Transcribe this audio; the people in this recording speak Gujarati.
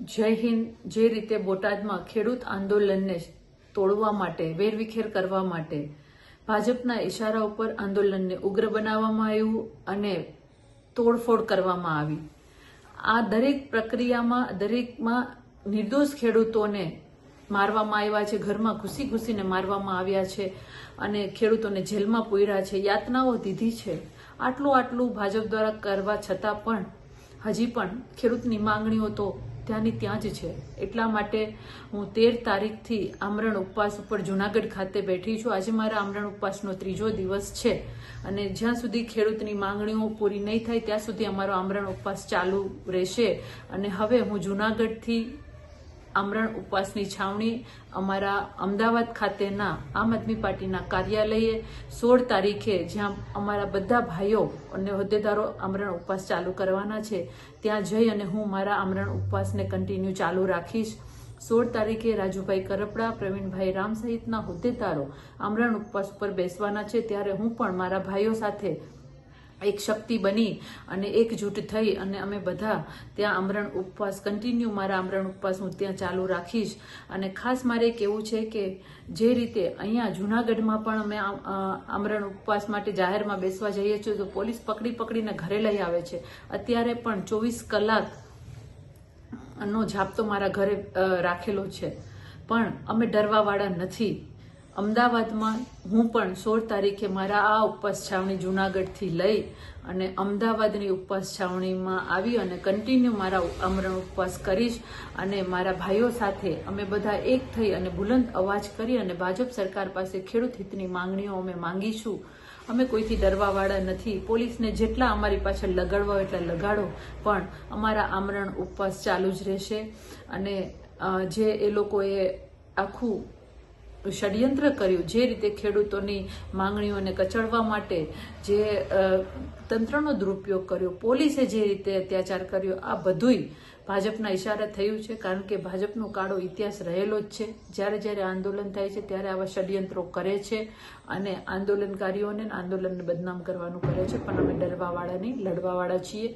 જય હિન્દ. જે રીતે બોટાદમાં ખેડૂત આંદોલનને તોડવા માટે, વેરવિખેર કરવા માટે ભાજપના ઇશારા ઉપર આંદોલનને ઉગ્ર બનાવવામાં આવ્યું અને તોડફોડ કરવામાં આવી. આ દરેક પ્રક્રિયામાં દરેકમાં નિર્દોષ ખેડૂતોને મારવામાં આવ્યા છે, ઘરમાં ઘૂસીને મારવામાં આવ્યા છે અને ખેડૂતોને જેલમાં પૂર્યા છે, યાતનાઓ દીધી છે. આટલું ભાજપ દ્વારા કરવા છતાં પણ હજી પણ ખેડૂતની માંગણીઓ તો ત્યાંની ત્યાં જ છે. એટલા માટે હું 13 તારીખથી આમરણ ઉપવાસ ઉપર જુનાગઢ ખાતે બેઠી છું. આજે મારા આમરણ ઉપવાસનો 3જો દિવસ છે અને જ્યાં સુધી ખેડૂતની માંગણીઓ પૂરી નહીં થાય ત્યાં સુધી અમારો આમરણ ઉપવાસ ચાલુ રહેશે. અને હવે હું જુનાગઢથી આમરણ ઉપવાસની છાવણી અમારા અમદાવાદ ખાતેના આમ આદમી પાર્ટીના કાર્યાલયે 16 તારીખે, જ્યાં અમારા બધા ભાઈઓ અને હોદ્દેદારો આમરણ ઉપવાસ ચાલુ કરવાના છે, ત્યાં જઈ અને હું મારા આમરણ ઉપવાસને કન્ટિન્યુ ચાલુ રાખીશ. 16 તારીખે રાજુભાઈ કરપડા, પ્રવીણભાઈ રામ સહિતના હોદ્દેદારો આમરણ ઉપવાસ ઉપર બેસવાના છે. ત્યારે હું પણ મારા ભાઈઓ સાથે એક શક્તિ બની અને એકજૂટ થઈ અને અમે બધા ત્યાં આમરણ ઉપવાસ કન્ટિન્યુ, મારા આમરણ ઉપવાસ હું ત્યાં ચાલુ રાખીશ. અને ખાસ મારે કહેવું છે કે જે રીતે અહીંયા જુનાગઢમાં પણ અમે આમરણ ઉપવાસ માટે જાહેરમાં બેસવા જઈએ છીએ તો પોલીસ પકડીને ઘરે લઈ આવે છે. અત્યારે પણ 24 કલાક નો જાપ્તો મારા ઘરે રાખેલો છે, પણ અમે ડરવાવાળા નથી. અમદાવાદમાં હું પણ 16 તારીખે મારા આ ઉપવાસ છાવણી જુનાગઢથી લઈ અને અમદાવાદની ઉપવાસ છાવણીમાં આવી અને કન્ટિન્યુ મારા આમરણ ઉપવાસ કરીશ. અને મારા ભાઈઓ સાથે અમે બધા એક થઈ અને બુલંદ અવાજ કરી અને ભાજપ સરકાર પાસે ખેડૂત હિતની માંગણીઓ અમે માંગીશું. અમે કોઈથી ડરવાવાળા નથી. પોલીસને જેટલા અમારી પાછળ લગાડવા હોય એટલા લગાડો, પણ અમારા આમરણ ઉપવાસ ચાલુ જ રહેશે. અને જે એ લોકોએ આખું ષડયંત્ર કર્યું, જે રીતે ખેડૂતોની માંગણીઓને કચડવા માટે જે તંત્રનો દુરુપયોગ કર્યો, પોલીસે જે રીતે અત્યાચાર કર્યો, આ બધુંય ભાજપના ઇશારે થયું છે. કારણ કે ભાજપનો કાળો ઇતિહાસ રહેલો જ છે. જ્યારે આંદોલન થાય છે ત્યારે આવા ષડયંત્રો કરે છે અને આંદોલનકારીઓને આંદોલનને બદનામ કરવાનું કરે છે. પણ અમે ડરવાવાળા નહીં, લડવાવાળા છીએ.